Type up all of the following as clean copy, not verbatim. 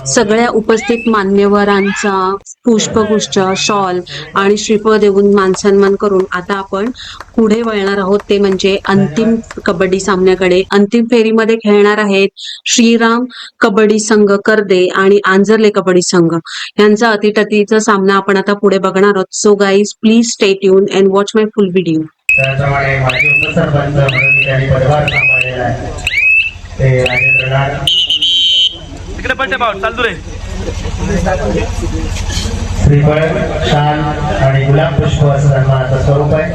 सगळ्या उपस्थित मान्यवरांचा पुष्पगुच्छ, शॉल आणि श्रीफळ देऊन मानसन्मान करून आता आपण पुढे वळणार आहोत, ते म्हणजे अंतिम कबड्डी सामन्याकडे. अंतिम फेरीमध्ये खेळणार आहेत श्रीराम कबड्डी संघ कर्दे आणि आंजर्ले कबड्डी संघ यांचा अटीतटीचा सामना आपण आता पुढे बघणार आहोत. So guys, please stay tune and watch my full video. त्याप्रमाणे माजी उपसरपंच म्हणून त्यांनी पदभार सांभाळलेला आहे ते राजेंद्र लाड. तिकडे पलटे पाऊल चालू रे. श्रीफळ, शाल आणि गुलाब पुष्प असं सन्मानाचं स्वरूप आहे.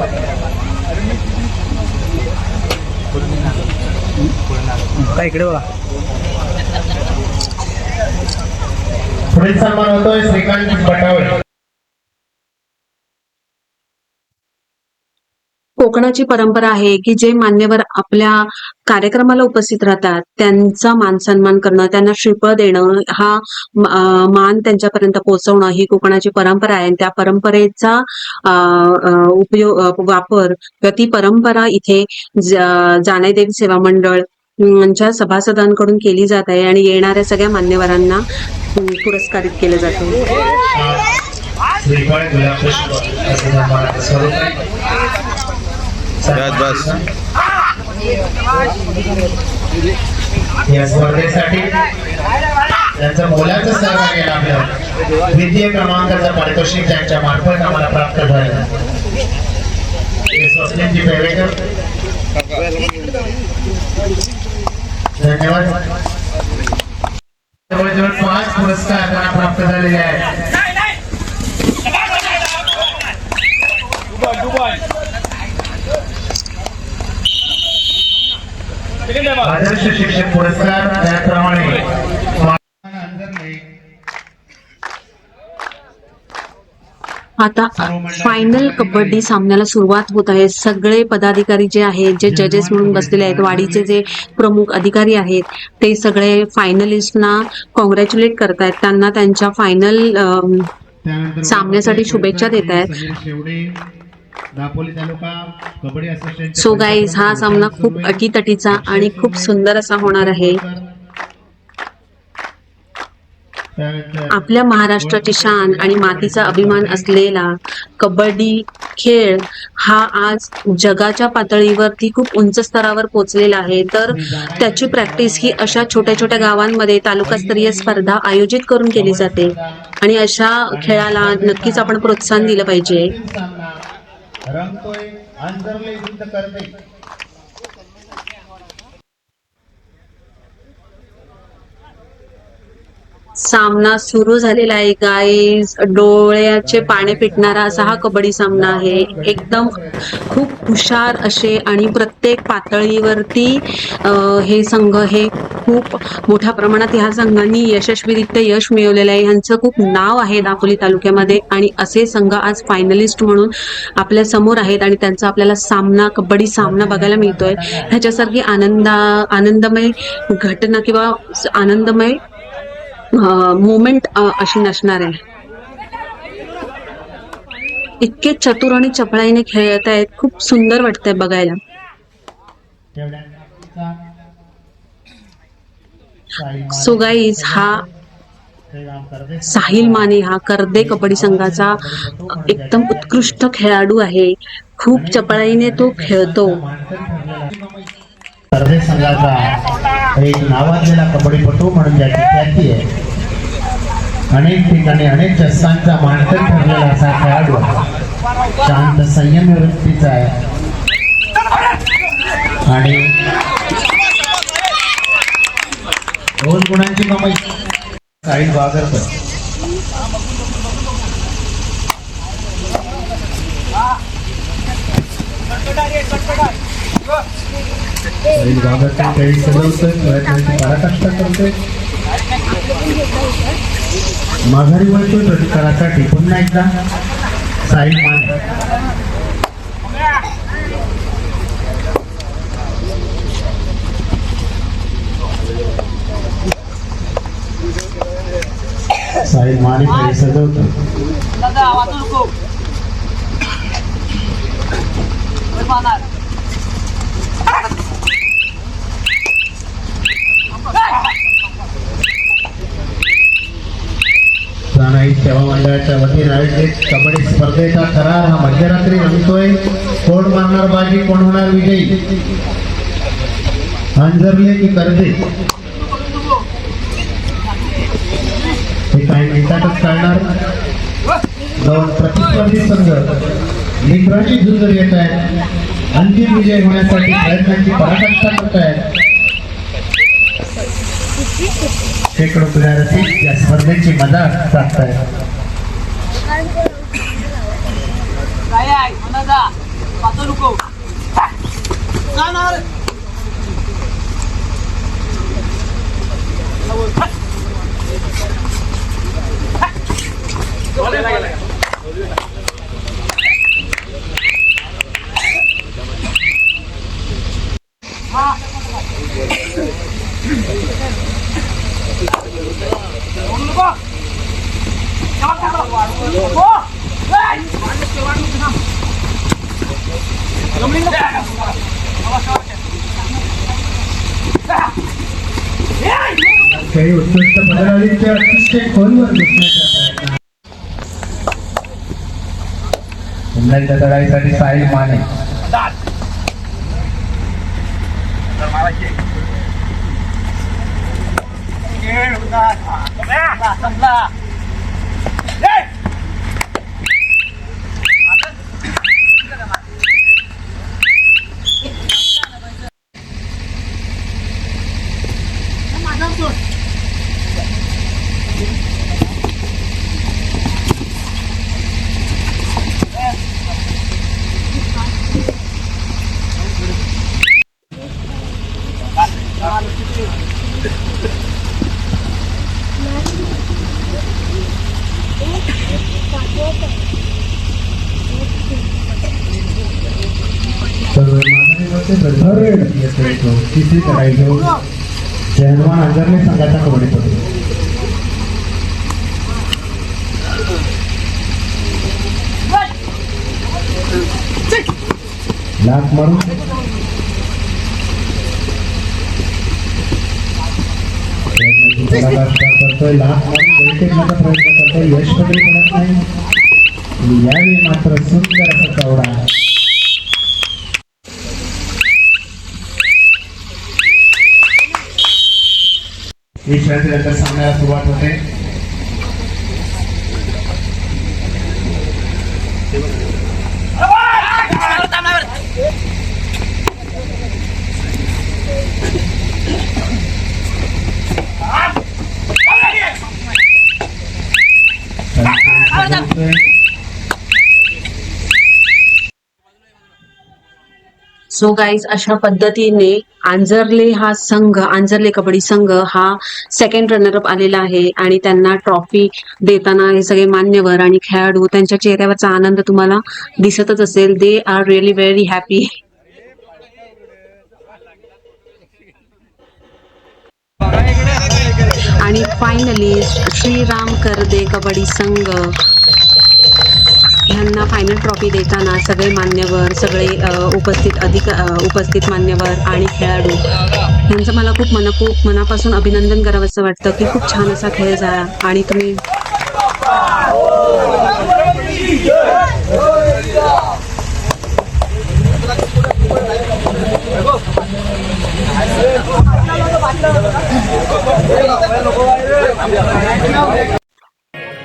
काय इकडे बघा. पुढील सन्मान होतोय श्रीकांत बटावळे. कोकणाची परंपरा आहे की जे मान्यवर आपल्या कार्यक्रमाला उपस्थित राहतात त्यांचा मान सन्मान करणं, त्यांना श्रीफळ देणं, हा मान त्यांच्यापर्यंत पोहोचवणं ही कोकणाची परंपरा आहे. त्या परंपरेचा वापर ती परंपरा इथे जानेदेवी सेवा मंडळ च्या सभासदांकडून केली जात आहे आणि येणाऱ्या सगळ्या मान्यवरांना पुरस्कारित केलं जातं. श्रीफळ, गुलाब पुष्प असं सन्मानाचं स्वरूप आहे. बस या स्पर्धेसाठी त्यांचा मोलाचा सहभाग केला. आपल्या द्वितीय क्रमांकाचं पारितोषिक त्यांच्या मार्फत आम्हाला प्राप्त झालं. स्वप्नीलजी पेवेकर, धन्यवाद. जवळजवळ 5 पुरस्कार त्यांना प्राप्त झालेले आहेत. आदर्श शिक्षक पुरस्कार त्याप्रमाणे आता फायनल कबड्डी सामन्याला सुरुवात होत आहे. सगळे पदाधिकारी जे आहेत, जे जजेस म्हणून बसलेले आहेत, वाडीचे जे प्रमुख अधिकारी आहेत, ते सगळे फायनलिस्टना कॉंग्रॅच्युलेट करतायत. त्यांना त्यांच्या फायनल सामन्यासाठी शुभेच्छा देत आहेत. सो गाईज, हा सामना खूप अटीतटीचा आणि खूप सुंदर असा होणार आहे. आपल्या महाराष्ट्राची शान आणि मातीचा अभिमान असलेला कबड्डी खेळ हा आज जगाच्या पातळीवरती खूप उंच स्तरावर पोहोचलेला आहे. तर त्याची प्रॅक्टिस ही अशा छोट्या छोट्या गावांमध्ये तालुकास्तरीय स्पर्धा आयोजित करून केली जाते आणि अशा खेळाला नक्कीच आपण प्रोत्साहन दिलं पाहिजे. सामना सुरू झालेला आहे गाईज. डोळ्याचे पाणी पिटणारा असा हा कबड्डी सामना आहे. एकदम खूप हुशार असे आणि प्रत्येक पातळीवरती हे संघ हे खूप मोठ्या प्रमाणात ह्या संघांनी यशस्वीरित्या यश मिळवलेलं आहे. ह्यांचं खूप नाव आहे दापोली तालुक्यामध्ये आणि असे संघ आज फायनलिस्ट म्हणून आपल्या समोर आहेत आणि त्यांचा आपल्याला सामना, कबड्डी सामना बघायला मिळतोय. ह्याच्यासारखी आनंदमय घटना किंवा आनंदमय मोमेंट अशी नसणार आहे. इतके चतुर आणि चपळाईने खेळत आहेत, खूप सुंदर वाटतंय बघायला. सो गाईज, हा साहिल माने हा कर्दे कबड्डी संघाचा एकदम उत्कृष्ट खेळाडू आहे. खूप चपळाईने तो खेळतो. कर्दे संघाचा एक नावाजलेला कबड्डीपटू म्हणून ज्याची ख्याती आहे. अनेक ठिकाणी अनेक चषकांचा मानकरी ठरलेला असा खेळाडू, शांत संयमी वृत्तीचा आहे आणि दोन गुणांची कमाई. साहिल बागरकर, साहिल बागरकर खेळी सजवतोय, प्रयत्नाची पराकाष्ठा करतोय, माघारी वळतोय प्रतिकारासाठी. पुन्हा एकदा साहिल माने. साहिल माने खेळी सजवतोय. सानाई सेवा मंडळाच्या वतीने आयोजित कबड्डी स्पर्धेचा करार हा मध्यरात्री रंगतोय. कोण मारणार बाजी, कोण होणार विजयी, अंजरले की कर्जे हे काही मिनिटातच कळणार. दोन प्रतिस्पर्धी संघ मित्राची झुंज येत आहेत. अंतिम विजय होण्यासाठी प्रयत्नांची पराकाष्ठा करत आहेत. शेकडो प्लेयर रसिक या स्पर्धेची मजा साधतायत. खेळी उत्कृष्ट पदाधिकाऱ्यांचे अतिशय खोलवर घुसण्याचा प्रयत्न. पुन्हा एकदा लढाईसाठी साहिल माने. तिसरी लढाई घेऊन जयहनुमान अंजरले संघाचा कबड्डीपटू. लाख मारून करतोय. लाख मारून बैठकण्याचा प्रयत्न करतोय. यश पदरी पडत नाही. यावेळी मात्र सुंदर असा चौडा. सामन्याला सुरुवात होते. सो गाईज, अशा पद्धतीने आंजर्ले कबड्डी संघ हा सेकंड रनरअप आलेला आहे आणि त्यांना ट्रॉफी देताना हे सगळे मान्यवर आणि खेळाडू त्यांच्या चेहऱ्यावरचा आनंद तुम्हाला दिसतच असेल. They are really very happy. आणि फायनली श्रीराम करदे कबड्डी संघ ह्यांना फायनल ट्रॉफी देताना सगळे मान्यवर, सगळे उपस्थित मान्यवर आणि खेळाडू यांचं मला खूप मनापासून अभिनंदन करावंसं वाटतं की खूप छान असा खेळ झाला. आणि तुम्ही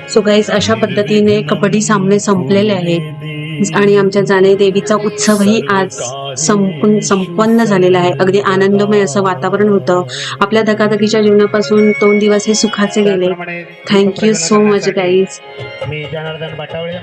सो गाईज, अशा पद्धतीने कबड्डी सामने संपलेले आहेत आणि आमच्या जाणे देवीचा उत्सवही आज संपन्न झालेला आहे. अगदी आनंदमय असं वातावरण होतं. आपल्या धकाधकीच्या जीवनापासून 2 दिवस हे सुखाचे गेले. Thank you so much guys. मी जनार्दन बाटावळे.